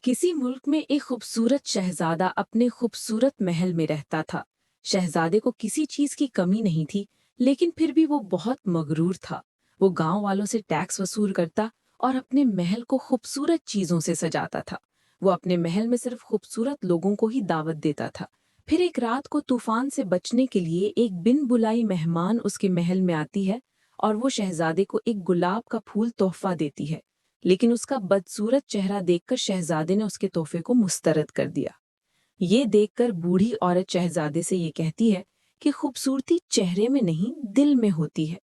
किसी मुल्क में एक खूबसूरत शहजादा अपने खूबसूरत महल में रहता था। शहजादे को किसी चीज की कमी नहीं थी, लेकिन फिर भी वो बहुत मगरूर था। वो गांव वालों से टैक्स वसूल करता और अपने महल को खूबसूरत चीजों से सजाता था। वो अपने महल में सिर्फ खूबसूरत लोगों को ही दावत देता था। फिर एक रात को तूफान से बचने के लिए एक बिन बुलाई मेहमान उसके महल में आती है और वो शहजादे को एक गुलाब का फूल तोहफा देती है। लेकिन उसका बदसूरत चेहरा देखकर शहजादे ने उसके तोहफे को मुस्तरद कर दिया। ये देखकर बूढ़ी औरत शहजादे से ये कहती है कि खूबसूरती चेहरे में नहीं, दिल में होती है।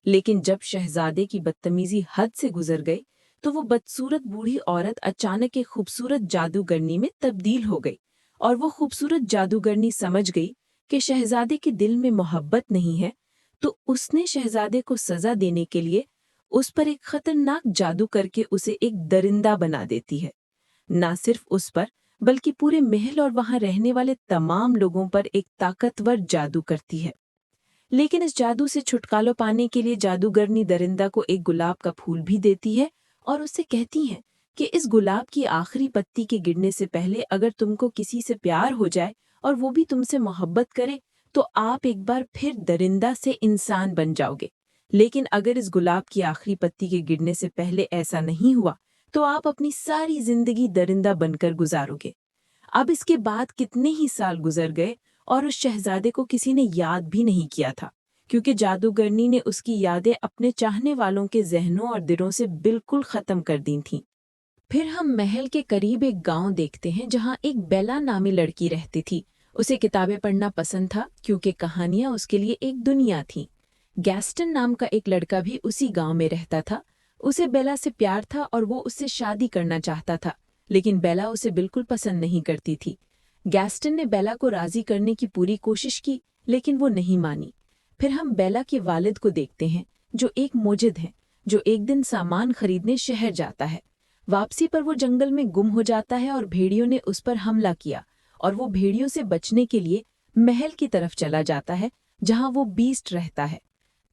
लेकिन जब शहजादे की बदतमीजी हद से गुजर गई, तो वो बदसूरत बूढ़ी औरत अचानक एक खूबसूरत जादूगरनी में तब्दील हो गई। और वो खूबसूरत जादूगरनी समझ गई कि शहजादे के दिल में मोहब्बत नहीं है, तो उसने शहजादे को सजा देने के लिए उस पर एक खतरनाक जादू करके उसे एक दरिंदा बना देती है। ना सिर्फ उस पर, बल्कि पूरे महल और वहां रहने वाले तमाम लोगों पर एक ताकतवर जादू करती है। लेकिन इस जादू से छुटकारा पाने के लिए जादूगरनी दरिंदा को एक गुलाब का फूल भी देती है और उससे कहती है कि इस गुलाब की आखिरी पत्ती के गिरने से पहले अगर तुमको किसी से प्यार हो जाए और वो भी तुमसे मोहब्बत करे, तो आप एक बार फिर दरिंदा से इंसान बन जाओगे। लेकिन अगर इस गुलाब की आखिरी पत्ती के गिरने से पहले ऐसा नहीं हुआ, तो आप अपनी सारी जिंदगी दरिंदा बनकर गुजारोगे। अब इसके बाद कितने ही साल गुजर गए और उस शहजादे को किसी ने याद भी नहीं किया था, क्योंकि जादूगरनी ने उसकी यादें अपने चाहने वालों के जहनों और दिलों से बिल्कुल खत्म कर दी थीं। फिर हम महल के करीब एक गांव देखते हैं जहां एक बेला नामी लड़की रहती थी। उसे किताबें पढ़ना पसंद था, क्योंकि कहानियां उसके लिए एक दुनिया थी। गैस्टन नाम का एक लड़का भी उसी गांव में रहता था। उसे बेला से प्यार था और वो उससे शादी करना चाहता था, लेकिन बेला उसे बिल्कुल पसंद नहीं करती थी। गैस्टन ने बेला को राजी करने की पूरी कोशिश की, लेकिन वो नहीं मानी। फिर हम बेला के वालिद को देखते हैं, जो एक मोजिद है, जो एक दिन सामान खरीदने शहर जाता है। वापसी पर वो जंगल में गुम हो जाता है और भेड़ियों ने उस पर हमला किया, और वो भेड़ियों से बचने के लिए महल की तरफ चला जाता है, जहां वो बीस्ट रहता है।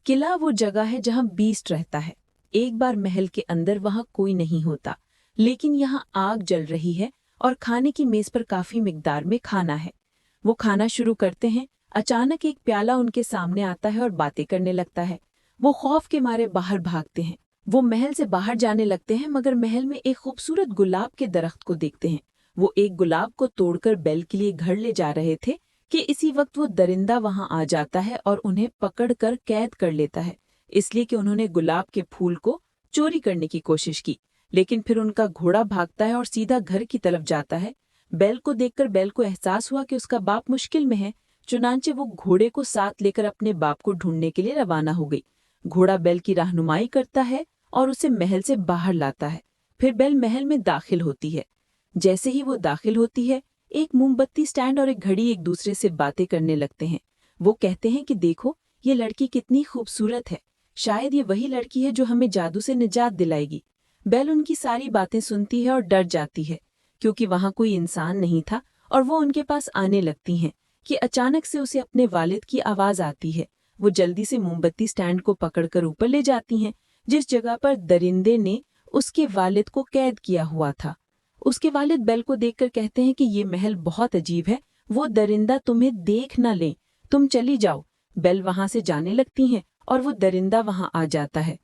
किला वो जगह है जहां बीस्ट रहता है। एक बार महल के अंदर वहां कोई नहीं होता, लेकिन यहाँ आग जल रही है और खाने की मेज पर काफी मिकदार में खाना है। वो खाना शुरू करते हैं। अचानक एक प्याला उनके सामने आता है और बातें करने लगता है। वो खौफ के मारे बाहर भागते हैं। वो महल से बाहर जाने लगते हैं, मगर महल में एक खूबसूरत गुलाब के दरख्त को देखते हैं। वो एक गुलाब को तोड़कर बेल के लिए घर ले जा रहे थे कि इसी वक्त वो दरिंदा वहां आ जाता है और उन्हें पकड़कर कैद कर लेता है, इसलिए कि उन्होंने गुलाब के फूल को चोरी करने की कोशिश की। लेकिन फिर उनका घोड़ा भागता है और सीधा घर की तरफ जाता है। बेल को देखकर बेल को एहसास हुआ कि उसका बाप मुश्किल में है। चुनांचे वो घोड़े को साथ लेकर अपने बाप को ढूंढने के लिए रवाना हो गई। घोड़ा बेल की रहनुमाई करता है और उसे महल से बाहर लाता है। फिर बेल महल में दाखिल होती है। जैसे ही वो दाखिल होती है, एक मोमबत्ती स्टैंड और एक घड़ी एक दूसरे से बातें करने लगते हैं। वो कहते हैं कि देखो, ये लड़की कितनी खूबसूरत है। शायद ये वही लड़की है जो हमें जादू से निजात दिलाएगी। बेल उनकी सारी बातें सुनती है और डर जाती है, क्योंकि वहां कोई इंसान नहीं था। और वो उनके पास आने लगती हैं कि अचानक से उसे अपने वालिद की आवाज आती है। वो जल्दी से मोमबत्ती स्टैंड को पकड़कर ऊपर ले जाती हैं, जिस जगह पर दरिंदे ने उसके वालिद को कैद किया हुआ था। उसके वालिद बेल को देखकर कहते हैं कि ये महल बहुत अजीब है, वो दरिंदा तुम्हें देख न ले, तुम चली जाओ। बेल वहां से जाने लगती हैं और वो दरिंदा वहां आ जाता है।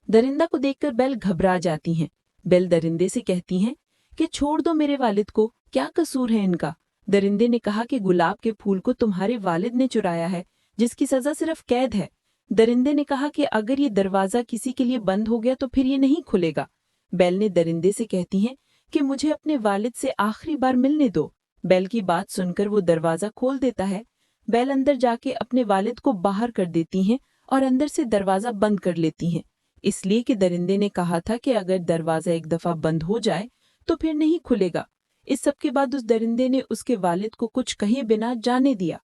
दरिंदा को देखकर बेल घबरा जाती हैं। बेल दरिंदे से कहती हैं कि छोड़ दो मेरे वालिद को, क्या कसूर है इनका। दरिंदे ने कहा कि गुलाब के फूल को तुम्हारे वालिद ने चुराया है, जिसकी सजा सिर्फ कैद है। दरिंदे ने कहा कि अगर ये दरवाजा किसी के लिए बंद हो गया तो फिर ये नहीं खुलेगा। बेल ने दरिंदे से कहती हैं कि मुझे अपने वालिद से आखिरी बार मिलने दो। बेल की बात सुनकर वो दरवाजा खोल देता है। बेल अंदर जाके अपने वालिद को बाहर कर देती हैं और अंदर से दरवाजा बंद कर लेती हैं, इसलिए कि दरिंदे ने कहा था कि अगर दरवाजा एक दफा बंद हो जाए तो फिर नहीं खुलेगा। इस सब के बाद उस दरिंदे ने उसके वालिद को कुछ कहे बिना जाने दिया।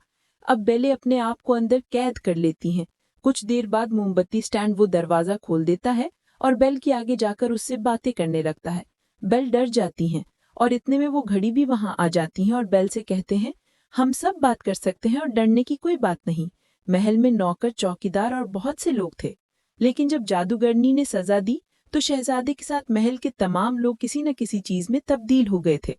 अब बेले अपने आप को अंदर कैद कर लेती हैं। कुछ देर बाद मोमबत्ती स्टैंड वो दरवाजा खोल देता है और बेल के आगे जाकर उससे बातें करने लगता है। बेल डर जाती हैं और इतने में वो घड़ी भी वहां आ जाती हैं और बेल से कहते हैं, हम सब बात कर सकते हैं और डरने की कोई बात नहीं। महल में नौकर, चौकीदार और बहुत से लोग थे, लेकिन जब जादूगरनी ने सजा दी तो शहजादे के साथ महल के तमाम लोग किसी न किसी चीज में तब्दील हो गए थे,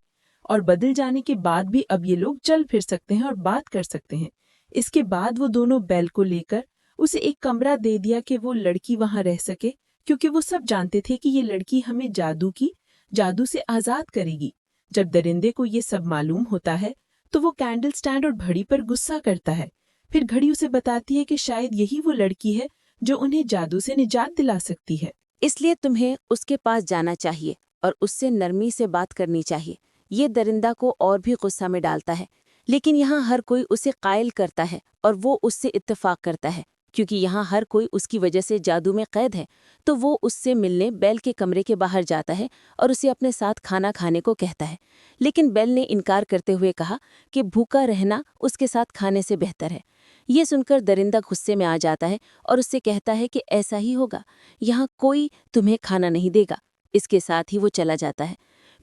और बदल जाने के बाद भी अब ये लोग चल फिर सकते हैं और बात कर सकते हैं। इसके बाद वो दोनों बेल को लेकर उसे एक कमरा दे दिया कि वो लड़की वहां रह सके, क्योंकि वो सब जानते थे कि ये लड़की हमें जादू से आजाद करेगी। जब दरिंदे को ये सब मालूम होता है तो वो कैंडल स्टैंड और घड़ी पर गुस्सा करता है। फिर घड़ी उसे बताती है कि शायद यही वो लड़की है जो उन्हें जादू से निजात दिला सकती है। इसलिए तुम्हें उसके पास जाना चाहिए और उससे नरमी से बात करनी चाहिए। ये दरिंदा को और भी गुस्सा में डालता है, लेकिन यहाँ हर कोई उसे कायल करता है और वो उससे इत्तेफाक करता है, क्योंकि यहाँ हर कोई उसकी वजह से जादू में कैद है। तो वो उससे मिलने बेल के कमरे के बाहर जाता है और उसे अपने साथ खाना खाने को कहता है। लेकिन बेल ने इनकार करते हुए कहा कि भूखा रहना उसके साथ खाने से बेहतर है। ये सुनकर दरिंदा गुस्से में आ जाता है और उससे कहता है कि ऐसा ही होगा, यहाँ कोई तुम्हें खाना नहीं देगा। इसके साथ ही वो चला जाता है।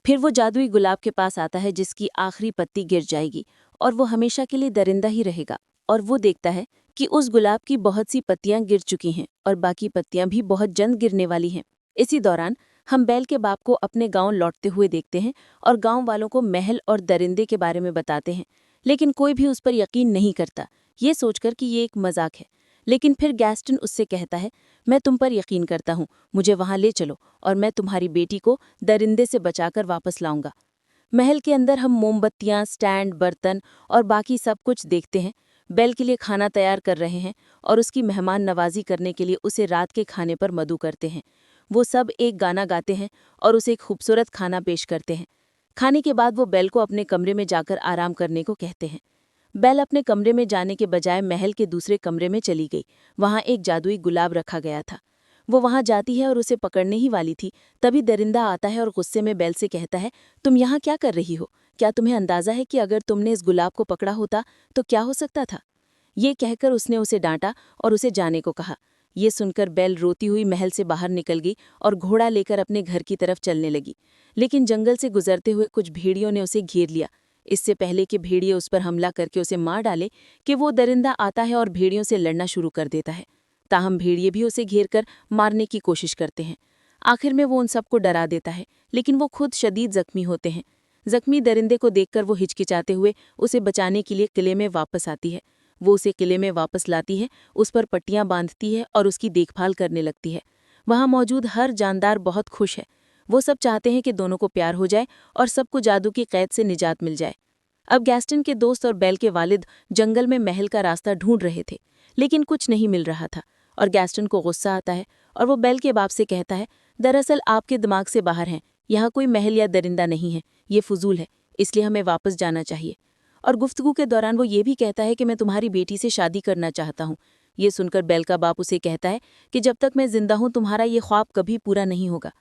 फिर वो जादुई गुलाब के पास आता है जिसकी आखिरी पत्ती गिर जाएगी और वो हमेशा के लिए दरिंदा ही रहेगा। और वो देखता है कि उस गुलाब की बहुत सी पत्तियां गिर चुकी हैं और बाकी पत्तियां भी बहुत जल्द गिरने वाली हैं। इसी दौरान हम बेल के बाप को अपने गांव लौटते हुए देखते हैं और गांव वालों को महल और दरिंदे के बारे में बताते हैं, लेकिन कोई भी उस पर यकीन नहीं करता, ये सोचकर कि ये एक मजाक है। लेकिन फिर गैस्टन उससे कहता है, मैं तुम पर यकीन करता हूँ, मुझे वहाँ ले चलो और मैं तुम्हारी बेटी को दरिंदे से बचाकर वापस लाऊंगा। महल के अंदर हम मोमबत्तियाँ, स्टैंड, बर्तन और बाकी सब कुछ देखते हैं। बेल के लिए खाना तैयार कर रहे हैं और उसकी मेहमान नवाजी करने के लिए उसे रात के खाने पर मदऊ करते हैं। वो सब एक गाना गाते हैं और उसे एक खूबसूरत खाना पेश करते हैं। खाने के बाद वो बेल को अपने कमरे में जाकर आराम करने को कहते हैं। बेल अपने कमरे में जाने के बजाय महल के दूसरे कमरे में चली गई। वहाँ एक जादुई गुलाब रखा गया था। वो वहाँ जाती है और उसे पकड़ने ही वाली थी, तभी दरिंदा आता है और गुस्से में बेल से कहता है, तुम यहाँ क्या कर रही हो? क्या तुम्हें अंदाजा है कि अगर तुमने इस गुलाब को पकड़ा होता तो क्या हो सकता था? ये कहकर उसने उसे डांटा और उसे जाने को कहा। ये सुनकर बेल रोती हुई महल से बाहर निकल गई और घोड़ा लेकर अपने घर की तरफ चलने लगी। लेकिन जंगल से गुजरते हुए कुछ भेड़ियों ने उसे घेर लिया। इससे पहले कि भेड़िए उस पर हमला करके उसे मार डाले कि वो दरिंदा आता है और भेड़ियों से लड़ना शुरू कर देता है। ताहम भेड़िए भी उसे घेर कर मारने की कोशिश करते हैं। आखिर में वो उन सबको डरा देता है, लेकिन वो खुद शदीद जख्मी होते हैं। जख्मी दरिंदे को देखकर वो हिचकिचाते हुए उसे बचाने के लिए किले में वापस आती है। वो उसे किले में वापस लाती है, उस पर पट्टियां बांधती है और उसकी देखभाल करने लगती है। वहाँ मौजूद हर जानदार बहुत खुश है। वो सब चाहते हैं कि दोनों को प्यार हो जाए और सबको जादू की कैद से निजात मिल जाए। अब गैस्टन के दोस्त और बेल के वालिद जंगल में महल का रास्ता ढूंढ रहे थे, लेकिन कुछ नहीं मिल रहा था और गैस्टन को गुस्सा आता है और वो बेल के बाप से कहता है, दरअसल आपके दिमाग से बाहर हैं, यहाँ कोई महल या दरिंदा नहीं है, ये फजूल है, इसलिए हमें वापस जाना चाहिए। और गुफ्तगू के दौरान वो ये भी कहता है कि मैं तुम्हारी बेटी से शादी करना चाहता हूँ। ये सुनकर बेल का बाप उसे कहता है कि जब तक मैं जिंदा हूँ तुम्हारा ये ख्वाब कभी पूरा नहीं होगा।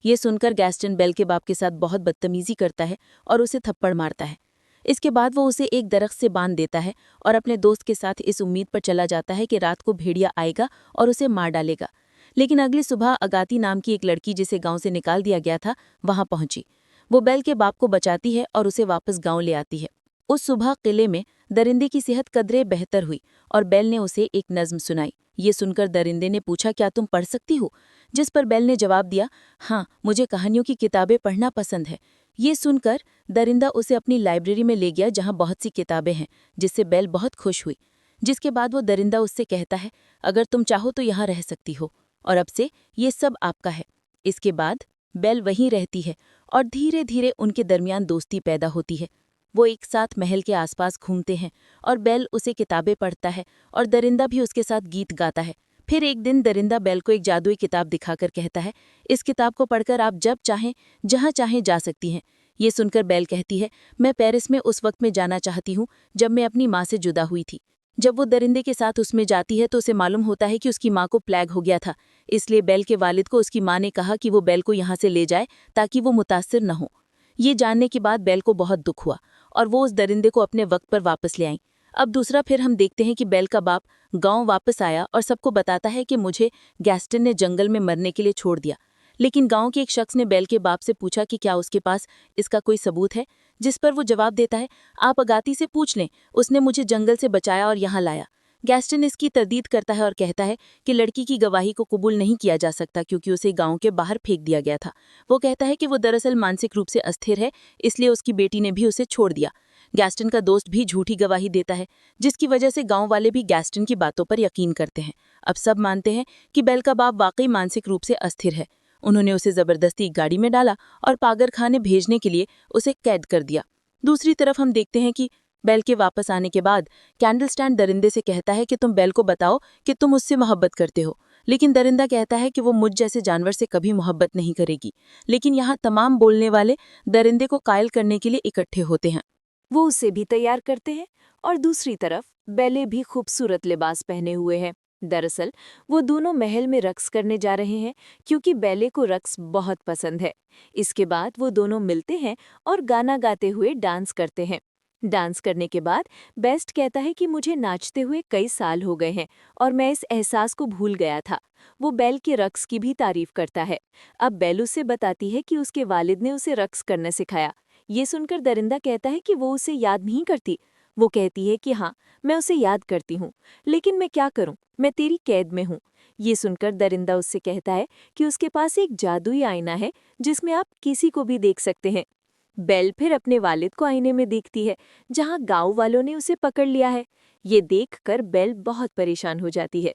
ये सुनकर गैस्टन बेल के बाप के साथ बहुत बदतमीजी करता है और उसे थप्पड़ मारता है। इसके बाद वो उसे एक दरख्त से बांध देता है और अपने दोस्त के साथ इस उम्मीद पर चला जाता है कि रात को भेड़िया आएगा और उसे मार डालेगा। लेकिन अगली सुबह अगाती नाम की एक लड़की जिसे गांव से निकाल दिया गया था वहां पहुंची। वो बेल के बाप को बचाती है और उसे वापस गांव ले आती है। उस सुबह किले में दरिंदे की सेहत कदरे बेहतर हुई और बेल ने उसे एक नज्म सुनाई। ये सुनकर दरिंदे ने पूछा, क्या तुम पढ़ सकती हो? जिस पर बेल ने जवाब दिया, हाँ, मुझे कहानियों की किताबें पढ़ना पसंद है। ये सुनकर दरिंदा उसे अपनी लाइब्रेरी में ले गया जहाँ बहुत सी किताबें हैं, जिससे बेल बहुत खुश हुई। जिसके बाद वो दरिंदा उससे कहता है, अगर तुम चाहो तो यहाँ रह सकती हो और अब से ये सब आपका है। इसके बाद बेल वहीं रहती है और धीरे धीरे उनके दरमियान दोस्ती पैदा होती है। वो एक साथ महल के आसपास घूमते हैं और बेल उसे किताबें पढ़ता है और दरिंदा भी उसके साथ गीत गाता है। फिर एक दिन दरिंदा बेल को एक जादुई किताब दिखाकर कहता है, इस किताब को पढ़कर आप जब चाहें जहाँ चाहें जा सकती हैं। ये सुनकर बेल कहती है, मैं पेरिस में उस वक्त में जाना चाहती हूँ जब मैं अपनी माँ से जुदा हुई थी। जब वो दरिंदे के साथ उसमें जाती है तो उसे मालूम होता है कि उसकी माँ को प्लेग हो गया था। इसलिए बेल के वालिद को उसकी माँ ने कहा कि वो बेल को यहाँ से ले जाए ताकि वो मुतासिर न हो। ये जानने के बाद बेल को बहुत दुख हुआ और वो उस दरिंदे को अपने वक्त पर वापस ले आई। अब दूसरा फिर हम देखते हैं कि बेल का बाप गांव वापस आया और सबको बताता है कि मुझे गैस्टन ने जंगल में मरने के लिए छोड़ दिया। लेकिन गांव के एक शख्स ने बेल के बाप से पूछा कि क्या उसके पास इसका कोई सबूत है, जिस पर वो जवाब देता है, आप अगाती से पूछ लें, उसने मुझे जंगल से बचाया और यहाँ लाया। गैस्टन इसकी तरदीद करता है और कहता है कि लड़की की गवाही को कबूल नहीं किया जा सकता क्योंकि उसे गांव के बाहर फेंक दिया गया था। वो कहता है कि वो दरअसल मानसिक रूप से अस्थिर है, इसलिए उसकी बेटी ने भी उसे छोड़ दिया। गैस्टन का दोस्त भी झूठी गवाही देता है, जिसकी वजह से गांव वाले भी गैस्टन की बातों पर यकीन करते हैं। अब सब मानते हैं कि बेल का बाप वाकई मानसिक रूप से अस्थिर है। उन्होंने उसे जबरदस्ती गाड़ी में डाला और पागलखाने भेजने के लिए उसे कैद कर दिया। दूसरी तरफ हम देखते हैं कि बेल के वापस आने के बाद कैंडलस्टैंड दरिंदे से कहता है कि तुम बेल को बताओ कि तुम उससे मोहब्बत करते हो, लेकिन दरिंदा कहता है कि वो मुझ जैसे जानवर से कभी मोहब्बत नहीं करेगी। लेकिन यहाँ तमाम बोलने वाले दरिंदे को कायल करने के लिए इकट्ठे होते हैं। वो उसे भी तैयार करते हैं और दूसरी तरफ बेले भी खूबसूरत लिबास पहने हुए हैं। दरअसल वो दोनों महल में रक्स करने जा रहे हैं क्योंकि बेले को रक्स बहुत पसंद है। इसके बाद वो दोनों मिलते हैं और गाना गाते हुए डांस करते हैं। डांस करने के बाद बेस्ट कहता है कि मुझे नाचते हुए कई साल हो गए हैं और मैं इस एहसास को भूल गया था। वो बेल के रक्स की भी तारीफ करता है। अब बेल उसे बताती है कि उसके वालिद ने उसे रक्स करना सिखाया। ये सुनकर दरिंदा कहता है कि वो उसे याद नहीं करती। वो कहती है कि हाँ, मैं उसे याद करती हूँ, लेकिन मैं क्या करूँ, मैं तेरी कैद में हूँ। ये सुनकर दरिंदा उससे कहता है कि उसके पास एक जादुई आईना है जिसमें आप किसी को भी देख सकते हैं। बेल फिर अपने वालिद को आईने में देखती है जहाँ गांव वालों ने उसे पकड़ लिया है। ये देखकर बेल बहुत परेशान हो जाती है।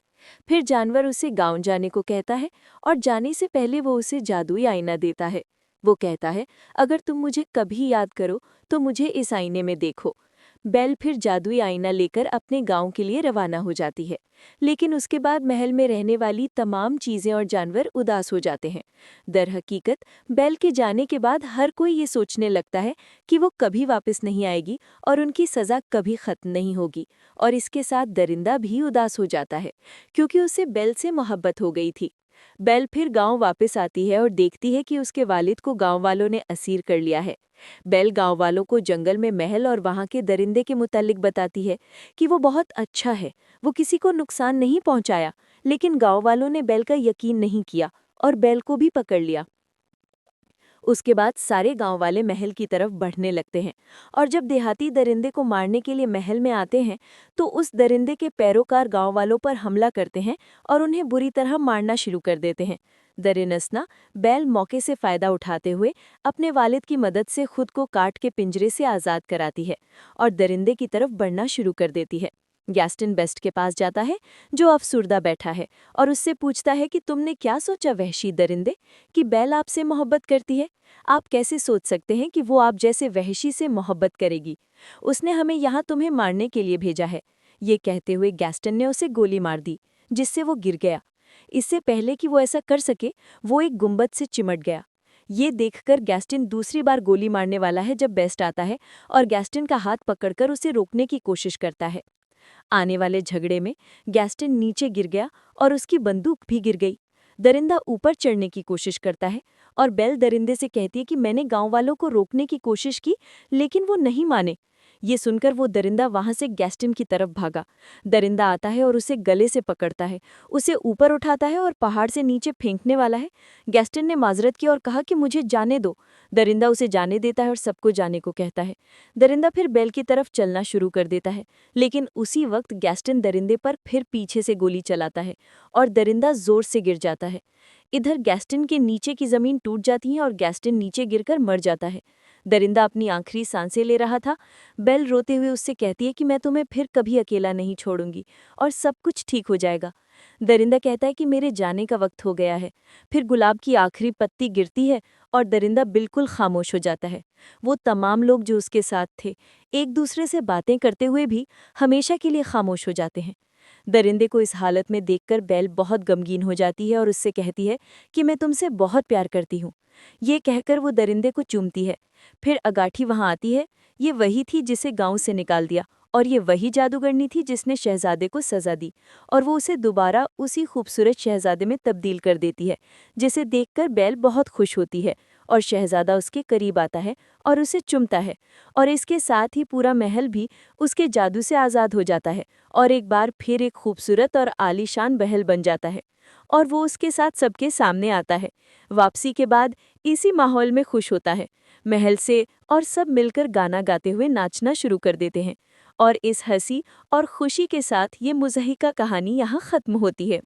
फिर जानवर उसे गांव जाने को कहता है और जाने से पहले वो उसे जादुई आईना देता है। वो कहता है, अगर तुम मुझे कभी याद करो तो मुझे इस आईने में देखो। बेल फिर जादुई आईना लेकर अपने गांव के लिए रवाना हो जाती है, लेकिन उसके बाद महल में रहने वाली तमाम चीजें और जानवर उदास हो जाते हैं। दरहकीकत बेल के जाने के बाद हर कोई ये सोचने लगता है कि वो कभी वापस नहीं आएगी और उनकी सज़ा कभी ख़त्म नहीं होगी। और इसके साथ दरिंदा भी उदास हो जाता है क्योंकि उसे बेल से मोहब्बत हो गई थी। बेल फिर गांव वापस आती है और देखती है कि उसके वालिद को गांव वालों ने असीर कर लिया है। बेल गांव वालों को जंगल में महल और वहां के दरिंदे के मुतालिक बताती है कि वो बहुत अच्छा है, वो किसी को नुकसान नहीं पहुंचाया। लेकिन गांव वालों ने बेल का यकीन नहीं किया और बेल को भी पकड़ लिया। उसके बाद सारे गांव वाले महल की तरफ बढ़ने लगते हैं और जब देहाती दरिंदे को मारने के लिए महल में आते हैं तो उस दरिंदे के पैरोकार गांव वालों पर हमला करते हैं और उन्हें बुरी तरह मारना शुरू कर देते हैं। दरिनसना बेल मौके से फ़ायदा उठाते हुए अपने वालिद की मदद से खुद को काट के पिंजरे से आज़ाद कराती है और दरिंदे की तरफ बढ़ना शुरू कर देती है। गैस्टन बेस्ट के पास जाता है जो अफसुर्दा बैठा है और उससे पूछता है कि तुमने क्या सोचा वहशी दरिंदे कि बेल आपसे मोहब्बत करती है? आप कैसे सोच सकते हैं कि वो आप जैसे वहशी से मोहब्बत करेगी? उसने हमें यहाँ तुम्हें मारने के लिए भेजा है। ये कहते हुए गैस्टन ने उसे गोली मार दी जिससे वो गिर गया। इससे पहले कि वो ऐसा कर सके वो एक गुंबद से चिमट गया। ये देखकर गैस्टन दूसरी बार गोली मारने वाला है जब बेस्ट आता है और गैस्टन का हाथ पकड़कर उसे रोकने की कोशिश करता है। आने वाले झगड़े में गैस्टन नीचे गिर गया और उसकी बंदूक भी गिर गई। दरिंदा ऊपर चढ़ने की कोशिश करता है और बेल दरिंदे से कहती है कि मैंने गांव वालों को रोकने की कोशिश की लेकिन वो नहीं माने। ये सुनकर वो दरिंदा वहां से गैस्टन की तरफ भागा। दरिंदा आता है और उसे गले से पकड़ता है, उसे ऊपर उठाता है और पहाड़ से नीचे फेंकने वाला है। गैस्टन ने माजरत की और कहा कि मुझे जाने दो। दरिंदा उसे जाने देता है और सबको जाने को कहता है। दरिंदा फिर बेल की तरफ चलना शुरू कर देता है, लेकिन उसी वक्त गैस्टन दरिंदे पर फिर पीछे से गोली चलाता है और दरिंदा जोर से गिर जाता है। इधर गैस्टन के नीचे की जमीन टूट जाती है और गैस्टन नीचे गिरकर मर जाता है। दरिंदा अपनी आखिरी सांसें ले रहा था। बेल रोते हुए उससे कहती है कि मैं तुम्हें फिर कभी अकेला नहीं छोड़ूंगी और सब कुछ ठीक हो जाएगा। दरिंदा कहता है कि मेरे जाने का वक्त हो गया है। फिर गुलाब की आखिरी पत्ती गिरती है और दरिंदा बिल्कुल खामोश हो जाता है। वो तमाम लोग जो उसके साथ थे एक दूसरे से बातें करते हुए भी हमेशा के लिए खामोश हो जाते हैं। दरिंदे को इस हालत में देखकर बेल बहुत गमगीन हो जाती है और उससे कहती है कि मैं तुमसे बहुत प्यार करती हूँ। ये कहकर वो दरिंदे को चूमती है। फिर अगाठी वहां आती है। ये वही थी जिसे गांव से निकाल दिया और ये वही जादूगरनी थी जिसने शहजादे को सजा दी और वो उसे दोबारा उसी खूबसूरत शहजादे में तब्दील कर देती है, जिसे देखकर बेल बहुत खुश होती है और शहजादा उसके करीब आता है और उसे चुमता है और इसके साथ ही पूरा महल भी उसके जादू से आज़ाद हो जाता है और एक बार फिर एक खूबसूरत और आलीशान महल बन जाता है और वो उसके साथ सबके सामने आता है। वापसी के बाद इसी माहौल में खुश होता है महल से और सब मिलकर गाना गाते हुए नाचना शुरू कर देते हैं और इस हंसी और खुशी के साथ ये मुज़हिका कहानी यहाँ ख़त्म होती है।